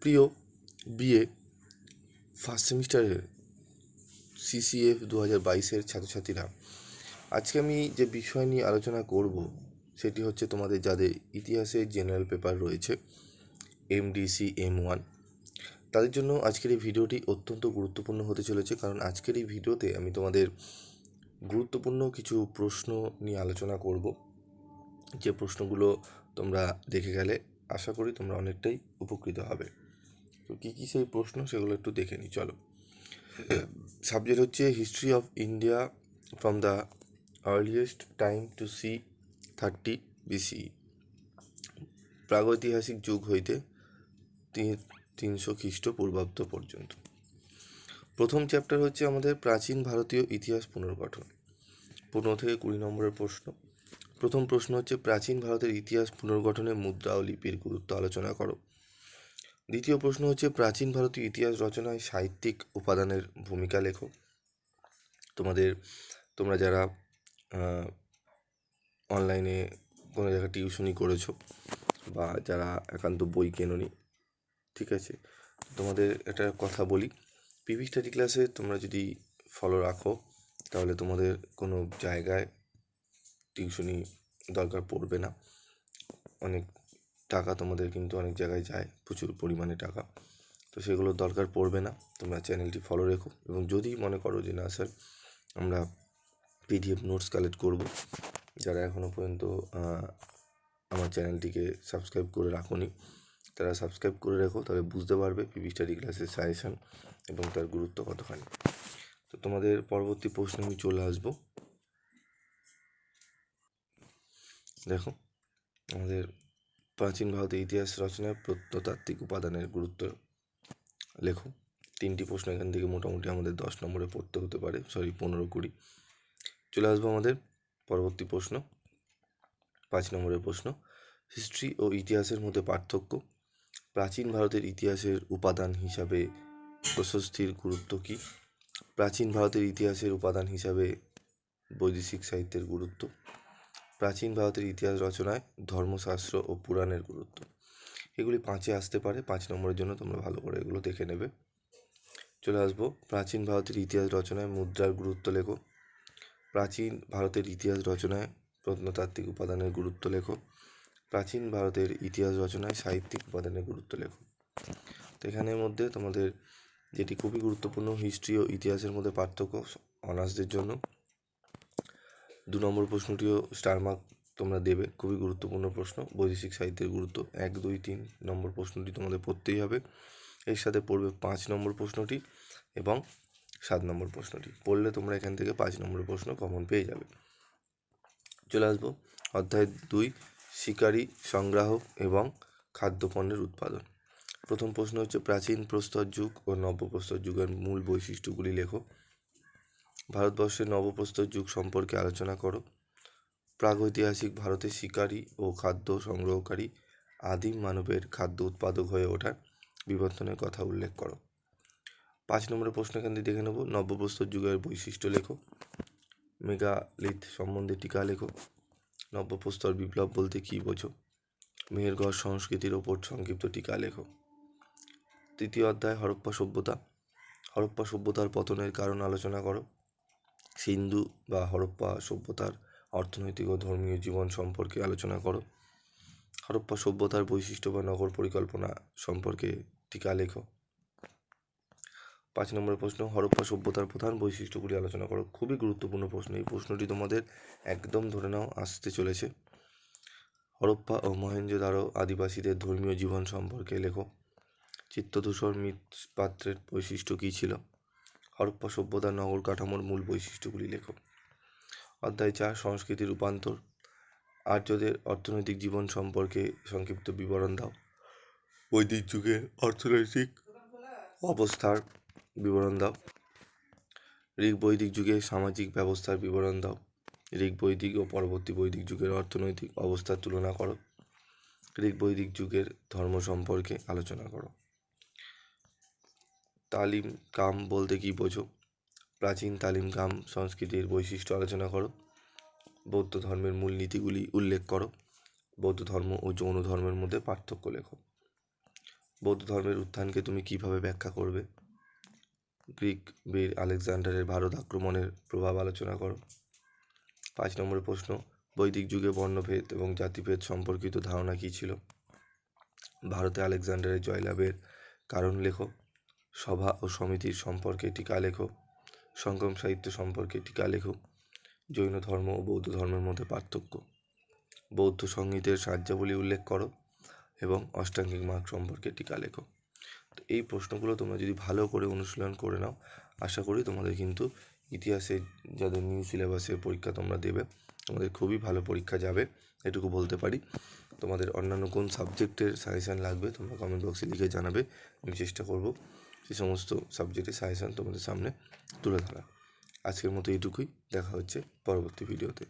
প্রিয় BA first সেমিস্টারের CCF 2022-এর ছাত্রছাত্রীরা, আজকে আমি যে বিষয় নিয়ে আলোচনা করব সেটি হচ্ছে তোমাদের যাদের ইতিহাসের জেনারেল পেপার রয়েছে MDC M1, তাদের জন্য আজকের এই ভিডিওটি অত্যন্ত গুরুত্বপূর্ণ হতে চলেছে। কারণ আজকের এই ভিডিওতে আমি তোমাদের গুরুত্বপূর্ণ কিছু প্রশ্ন নিয়ে আলোচনা করব, যে প্রশ্নগুলো তোমরা দেখে গেলে আশা করি তোমরা অনেকটাই উপকৃত হবে। তো কী কী সেই প্রশ্ন সেগুলো একটু দেখে নিই, চলো। সাবজেক্ট হচ্ছে history of India from the earliest time to C30 BCE, প্রাগৈতিহাসিক যুগ হইতে 300 খ্রিস্টপূর্বাব্দ পর্যন্ত। প্রথম চ্যাপ্টার হচ্ছে আমাদের প্রাচীন ভারতীয় ইতিহাস পুনর্গঠন, 15 থেকে 20 নম্বরের প্রশ্ন। প্রথম প্রশ্ন হচ্ছে প্রাচীন ভারতের ইতিহাস পুনর্গঠনে মুদ্রা ও লিপির গুরুত্ব আলোচনা করো। দ্বিতীয় প্রশ্ন হচ্ছে প্রাচীন ভারতীয় ইতিহাস রচনায় সাহিত্যিক উপাদানের ভূমিকা লেখো। তোমরা যারা অনলাইনে কোনো জায়গায় টিউশনি করেছো বা যারা একান্ত বই কেনোনি, ঠিক আছে, তোমাদের একটা কথা বলি, পিভি স্টাডি ক্লাসে তোমরা যদি ফলো রাখো তাহলে তোমাদের কোনো জায়গায় টিউশনি দরকার পড়বে না। অনেক টাকা তোমাদের কিন্তু অনেক জায়গায় যায়, প্রচুর পরিমাণে টাকা, তো সেগুলোর দরকার পড়বে না। তোমরা চ্যানেলটি ফলো রেখো, এবং যদি মনে করো যে না স্যার আমরা PDF নোটস কালেক্ট করব, যারা এখনও পর্যন্ত আমার চ্যানেলটিকে সাবস্ক্রাইব করে রাখোনি তারা সাবস্ক্রাইব করে রেখো, তাহলে বুঝতে পারবে পিভি স্টাডি ক্লাসের সাজেশান এবং তার গুরুত্ব কতখানি। তো তোমাদের পরবর্তী প্রশ্নে আমি চলে আসব। দেখো, আমাদের প্রাচীন ভারতের ইতিহাস রচনায় প্রত্নতাত্ত্বিক উপাদানের গুরুত্ব লেখো। 3টি প্রশ্ন এখান থেকে মোটামুটি আমাদের 10 নম্বরে পড়তে হতে পারে, 15-20। চলে আসবো আমাদের পরবর্তী প্রশ্ন, 5 নম্বরের প্রশ্ন, হিস্ট্রি ও ইতিহাসের মধ্যে পার্থক্য। প্রাচীন ভারতের ইতিহাসের উপাদান হিসাবে প্রশস্তির গুরুত্ব কী? প্রাচীন ভারতের ইতিহাসের উপাদান হিসাবে বৈদেশিক সাহিত্যের গুরুত্ব। প্রাচীন ভারতের ইতিহাস রচনায় ধর্মশাস্ত্র ও পুরাণের গুরুত্ব। এগুলি 5-এ আসতে পারে, 5 নম্বরের জন্য তোমরা ভালো করে এগুলো দেখে নেবে। চলে আসবো প্রাচীন ভারতের ইতিহাস রচনায় মুদ্রার গুরুত্ব লেখো। প্রাচীন ভারতের ইতিহাস রচনায় প্রত্নতাত্ত্বিক উপাদানের গুরুত্ব লেখো। প্রাচীন ভারতের ইতিহাস রচনায় সাহিত্যিক উপাদানের গুরুত্ব লেখো। তো এখানের মধ্যে তোমাদের যেটি খুবই গুরুত্বপূর্ণ, হিস্ট্রি ও ইতিহাসের মধ্যে পার্থক্য অনার্সদের জন্য 2 নম্বর প্রশ্নটিও স্টার মার্ক তোমরা দেবে, খুবই গুরুত্বপূর্ণ প্রশ্ন। বৈদেশিক সাহিত্যের গুরুত্ব 1, 2, 3 নম্বর প্রশ্নটি তোমাদের পড়তেই হবে। এর সাথে পড়বে 5 নম্বর প্রশ্নটি এবং 7 নম্বর প্রশ্নটি। পড়লে তোমরা এখান থেকে 5 নম্বর প্রশ্ন কমন পেয়ে যাবে। চলে আসবো অধ্যায় 2, শিকারী, সংগ্রাহক এবং খাদ্যপণ্যের উৎপাদন। প্রথম প্রশ্ন হচ্ছে প্রাচীন প্রস্তর যুগ ও নব্যপ্রস্তর যুগের মূল বৈশিষ্ট্যগুলি লেখো। ভারতবর্ষের নবপ্রস্তর যুগ সম্পর্কে আলোচনা করো। প্রাগৈতিহাসিক ভারতে শিকারী ও খাদ্য সংগ্রহকারী আদিম মানবের খাদ্য উৎপাদক হয়ে ওঠার বিবর্তনের কথা উল্লেখ করো। 5 নম্বরের প্রশ্ন এখান থেকে দেখে নেব, নব্যপ্রস্তর যুগের বৈশিষ্ট্য লেখো। মেগালিথ সম্বন্ধে টিকা লেখো। নব্যপ্রস্তর বিপ্লব বলতে কী বোঝো? মেহেরগড় সংস্কৃতির ওপর সংক্ষিপ্ত টিকা লেখো। তৃতীয় অধ্যায় হরপ্পা সভ্যতা। হরপ্পা সভ্যতার পতনের কারণ আলোচনা করো। সিন্ধু বা হরপ্পা সভ্যতার অর্থনৈতিক ও ধর্মীয় জীবন সম্পর্কে আলোচনা করো। হরপ্পা সভ্যতার বৈশিষ্ট্য বা নগর পরিকল্পনা সম্পর্কে টিকা লেখো। 5 নম্বরের প্রশ্ন, হরপ্পা সভ্যতার প্রধান বৈশিষ্ট্যগুলি আলোচনা করো। খুবই গুরুত্বপূর্ণ প্রশ্ন, এই প্রশ্নটি তোমাদের একদম ধরে নাও আসতে চলেছে। হরপ্পা ও মহেঞ্জোদারো আদিবাসীদের ধর্মীয় জীবন সম্পর্কে লেখো। চিত্তধূসর মৃৎপাত্রের বৈশিষ্ট্য কী ছিল? হরপ্পা সভ্যতার নগর কাঠামোর মূল বৈশিষ্ট্যগুলি লেখো। অধ্যায় 4, সংস্কৃতি রূপান্তর। আর্যদের অর্থনৈতিক জীবন সম্পর্কে সংক্ষিপ্ত বিবরণ দাও। বৈদিক যুগের অর্থনৈতিক অবস্থার বিবরণ দাও। ঋগ বৈদিক যুগের সামাজিক ব্যবস্থার বিবরণ দাও। ঋগ বৈদিক ও পরবর্তী বৈদিক যুগের অর্থনৈতিক অবস্থার তুলনা করো। ঋগ বৈদিক যুগের ধর্ম সম্পর্কে আলোচনা করো। তালিম কাম বলতে কী বোঝো? প্রাচীন তালিম কাম সংস্কৃতির বৈশিষ্ট্য আলোচনা করো। বৌদ্ধ ধর্মের মূল নীতিগুলি উল্লেখ করো। বৌদ্ধ ধর্ম ও জৈন ধর্মের মধ্যে পার্থক্য লেখো। বৌদ্ধ ধর্মের উত্থানকে তুমি কিভাবে ব্যাখ্যা করবে? গ্রিক বীর আলেকজান্ডারের ভারত আক্রমণের প্রভাব আলোচনা করো। 5 নম্বরের প্রশ্ন, বৈদিক যুগে বর্ণভেদ এবং জাতিভেদ সম্পর্কিত ধারণা কী ছিল? ভারতে আলেকজান্ডারের জয়লাভের কারণ লেখো। সভা ও সমিতির সম্পর্কে টিকা লেখো। সঙ্গম সাহিত্য সম্পর্কে টিকা লেখো। জৈন ধর্ম ও বৌদ্ধ ধর্মের মধ্যে পার্থক্য। বৌদ্ধ সংগীতের সাহায্যাবলী উল্লেখ করো এবং অষ্টাঙ্গিক মার্গ সম্পর্কে টিকা লেখো। তো এই প্রশ্নগুলো তোমরা যদি ভালো করে অনুশীলন করে নাও, আশা করি তোমাদের কিন্তু ইতিহাসে যাদের নিউ সিলেবাসের পরীক্ষা তোমরা দেবে, তোমাদের খুবই ভালো পরীক্ষা যাবে, এটুকু বলতে পারি। তোমাদের অন্যান্য কোন সাবজেক্টের সাজেশান লাগবে তোমরা কমেন্ট বক্সে লিখে জানাবে। আমি চেষ্টা করব সেই সমস্ত সাবজেক্টের সাজেশান তোমাদের সামনে তুলে ধরা। আজকের মতো এইটুকুই, দেখা হচ্ছে পরবর্তী ভিডিওতে।